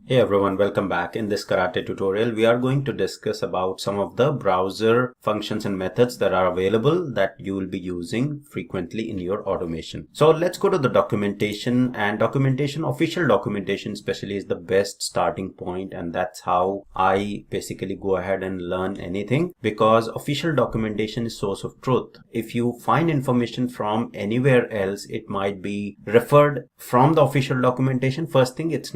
Hey everyone, welcome back. In this karate tutorial, we are going to discuss about some of the browser functions and methods that are available that you will be using frequently in your automation. So let's go to the documentation, and official documentation especially is the best starting point, and that's how I basically go ahead and learn anything, because official documentation is source of truth. If you find information from anywhere else, it might be referred from the official documentation. First thing, it's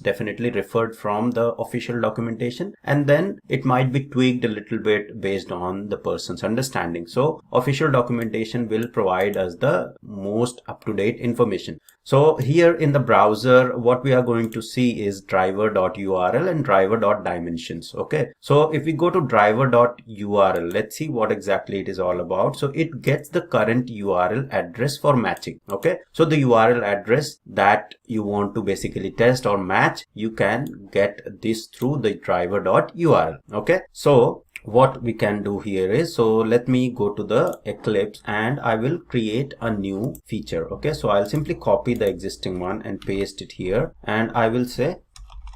definitely referred from the official documentation, and then it might be tweaked a little bit based on the person's understanding. So official documentation will provide us the most up-to-date information. So here in the browser, what we are going to see is driver.url and driver.dimensions. Okay, so if we go to driver.url, let's see what exactly it is all about. So it gets the current URL address for matching. Okay, so the URL address that you want to basically test or match, you can get this through the driver.url. Okay, so what we can do here is, so let me go to the Eclipse and I will create a new feature. Okay, so I'll simply copy the existing one and paste it here, and I will say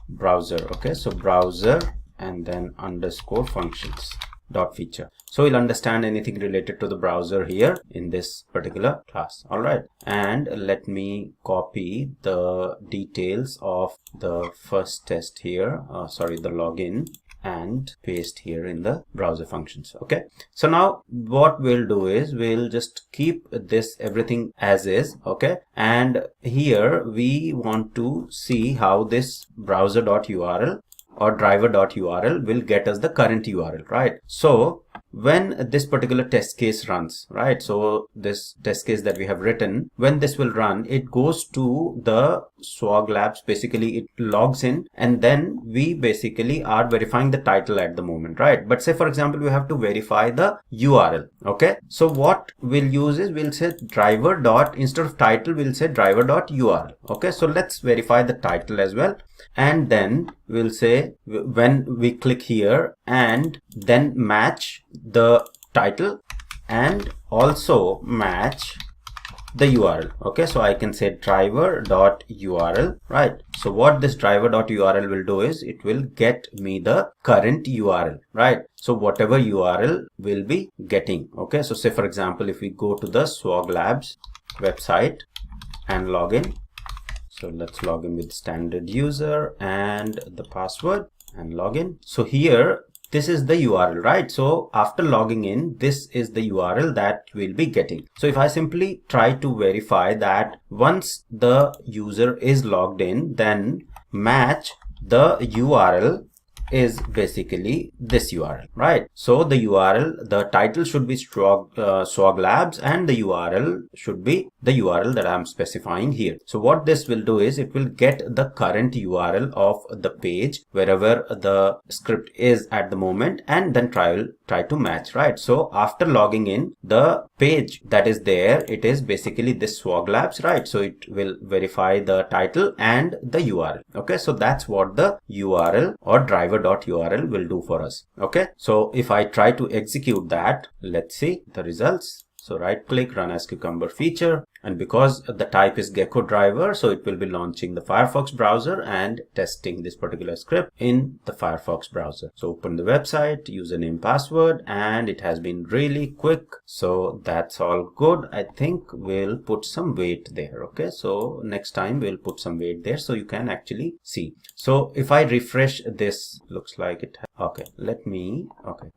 browser. Okay, so browser and then underscore functions dot feature. So we'll understand anything related to the browser here in this particular class. All right, and let me copy the details of the first test here, the login, and paste here in the browser functions. Okay, so now what we'll do is we'll just keep this everything as is. Okay, and here we want to see how this browser.url or driver.url will get us the current URL, right? So when this particular test case runs, right, so this test case that we have written, when this will run, it goes to the Swag Labs. Basically it logs in, and then we basically are verifying the title at the moment, right? But say for example we have to verify the URL. Okay, so what we'll use is we'll say driver dot, instead of title we'll say driver.url. Okay, so let's verify the title as well, and then we'll say when we click here and then match the title and also match the URL. Okay, so I can say driver.url, right? So what this driver.url will do is it will get me the current URL, right? So whatever URL will be getting. Okay, so say for example if we go to the Swag Labs website and log in, so let's log in with standard user and the password and log in. So here this is the URL, right? So after logging in, this is the URL that we'll be getting. So if I simply try to verify that once the user is logged in, then match the URL is basically this URL, right? So the URL, the title should be Swag Labs, and the URL should be the URL that I'm specifying here. So what this will do is it will get the current URL of the page wherever the script is at the moment, and then try to match, right? So after logging in, the page that is there, it is basically this Swag Labs, right? So it will verify the title and the URL. Okay, so that's what the URL or driver.url will do for us. Okay, so if I try to execute that, let's see the results. So right click, run as cucumber feature, and because the type is Gecko driver, so it will be launching the Firefox browser and testing this particular script in the Firefox browser. So open the website, username, password, and it has been really quick. So that's all good. I think we'll put some weight there. Okay, so next time we'll put some weight there so you can actually see. So if I refresh this, looks like it. Okay,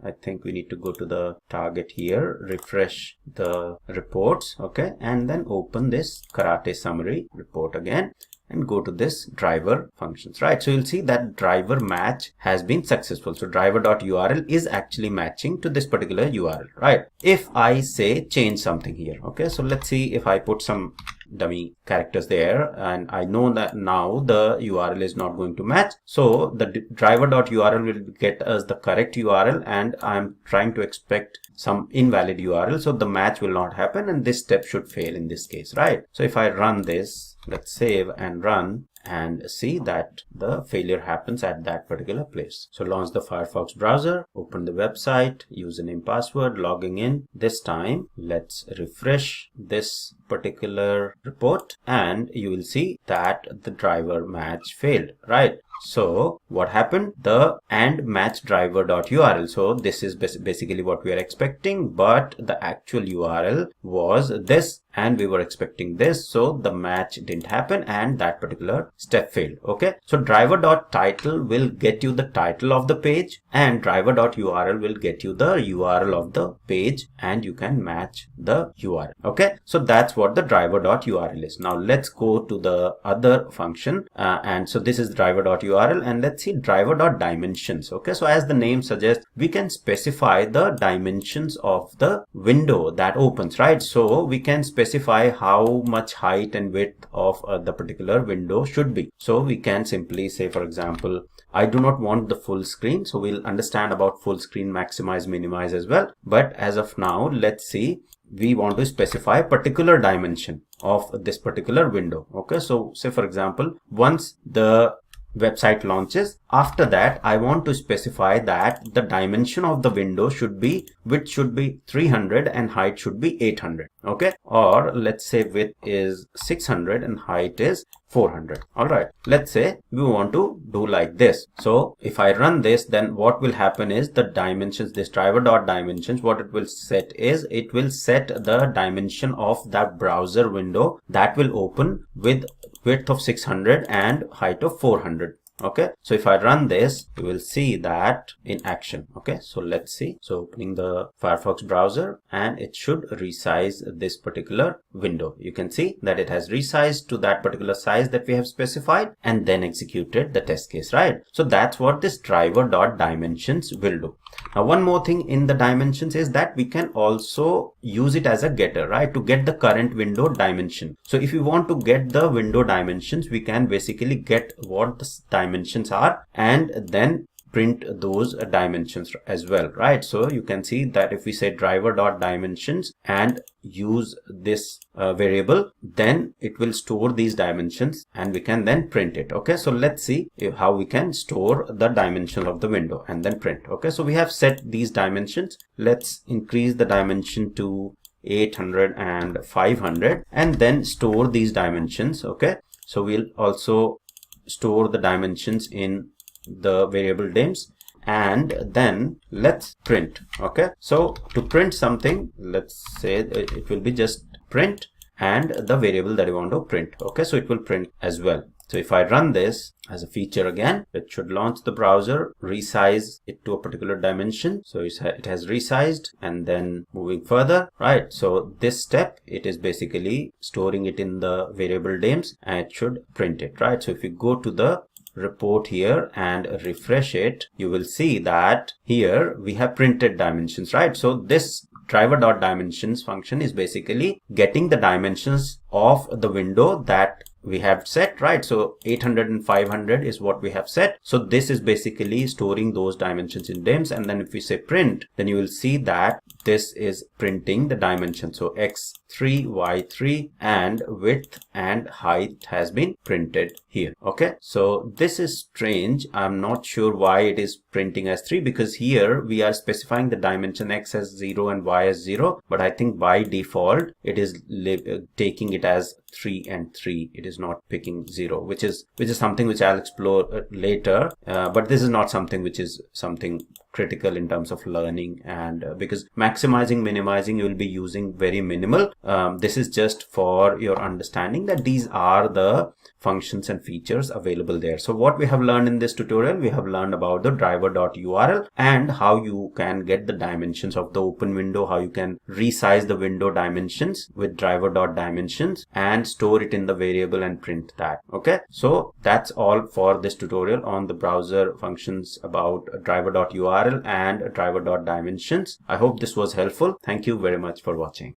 I think we need to go to the target here, refresh the reports. Okay, and then open this karate summary report again and go to this driver functions, right? So you'll see that driver match has been successful. So driver.url is actually matching to this particular URL, right? If I say change something here, okay, so let's see if I put some dummy characters there, and I know that now the URL is not going to match. So the driver.url will get us the correct URL, and I'm trying to expect some invalid URL, so the match will not happen, and this step should fail in this case, right? So if I run this, let's save and run, and see that the failure happens at that particular place. So launch the Firefox browser, open the website, username, password, logging in. This time let's refresh this particular report and you will see that the driver match failed, right? So what happened? The and match driver.url. So this is basically what we are expecting, but the actual URL was this and we were expecting this, so the match didn't happen and that particular step failed. Okay, so driver.title will get you the title of the page and driver.url will get you the URL of the page and you can match the URL. Okay, so that's what the driver.url is. Now let's go to the other function and so this is driver.url and let's see driver.dimensions. Okay, so as the name suggests, we can specify the dimensions of the window that opens, right? So we can specify how much height and width of the particular window should be. So we can simply say, for example, I do not want the full screen. So we'll understand about full screen, maximize, minimize as well. But as of now, let's see, we want to specify a particular dimension of this particular window. Okay, so say for example, once the website launches, after that I want to specify that the dimension of the window should be, width should be 300 and height should be 800. Okay, or let's say width is 600 and height is 400. All right, let's say we want to do like this. So if I run this, then what will happen is the dimensions, this driver.dimensions, what it will set is it will set the dimension of that browser window that will open with width of 600 and height of 400. Okay, so if I run this, you will see that in action. Okay, so let's see. So opening the Firefox browser and it should resize this particular window. You can see that it has resized to that particular size that we have specified and then executed the test case, right? So that's what this driver.dimensions will do. Now one more thing in the dimensions is that we can also use it as a getter, right, to get the current window dimension. So if you want to get the window dimensions, we can basically get what the dimensions are and then print those dimensions as well, right? So you can see that if we say driver.dimensions and use this variable, then it will store these dimensions and we can then print it. Okay, so let's see how we can store the dimensions of the window and then print. Okay, so we have set these dimensions. Let's increase the dimension to 800 and 500 and then store these dimensions. Okay, so we'll also store the dimensions in the variable dims and then let's print. Okay, so to print something, let's say it will be just print and the variable that you want to print. Okay, so it will print as well. So if I run this as a feature again, it should launch the browser, resize it to a particular dimension. So it has resized and then moving further, right? So this step, it is basically storing it in the variable dims and it should print it, right? So if you go to the report here and refresh it, you will see that here we have printed dimensions, right? So this driver.dimensions function is basically getting the dimensions of the window that we have set, right? So 800 and 500 is what we have set. So this is basically storing those dimensions in dims, and then if we say print, then you will see that this is printing the dimension. So x3, y3 and width and height has been printed here. Okay, so this is strange. I'm not sure why it is printing as 3, because here we are specifying the dimension x as 0 and y as 0, but I think by default it is taking it as 3 and 3. It is not picking 0, which is something which I'll explore later, but this is not something which is something critical in terms of learning, and because maximizing, minimizing, you will be using very minimal. This is just for your understanding that these are the functions and features available there. So what we have learned in this tutorial, we have learned about the driver.url and how you can get the dimensions of the open window, how you can resize the window dimensions with driver.dimensions and store it in the variable and print that. Okay, so that's all for this tutorial on the browser functions about driver.url and driver.dimensions. I hope this was helpful. Thank you very much for watching.